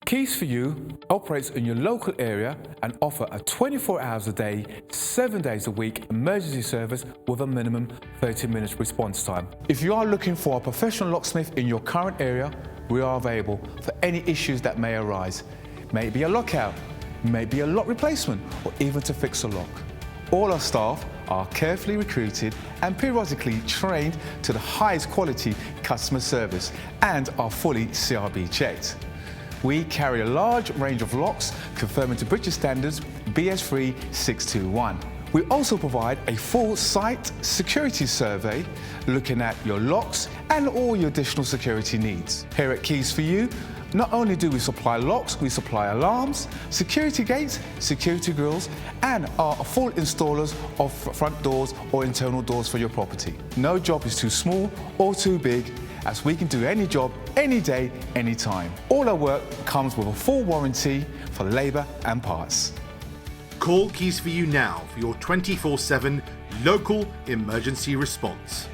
KEYS4U operates in your local area and offer a 24 hours a day, 7 days a week emergency service with a minimum 30 minutes response time. If you are looking for a professional locksmith in your current area, we are available for any issues that may arise. May it be a lockout, may it be a lock replacement, or even to fix a lock. All our staff are carefully recruited and periodically trained to the highest quality customer service and are fully CRB checked. We carry a large range of locks conforming to British standards BS3 621. We also provide a full site security survey looking at your locks and all your additional security needs. Here at KEYS4U, not only do we supply locks, we supply alarms, security gates, security grills, and are full installers of front doors or internal doors for your property. No job is too small or too big, as we can do any job, any day, any time. All our work comes with a full warranty for labour and parts. Call KEYS4U now for your 24/7 local emergency response.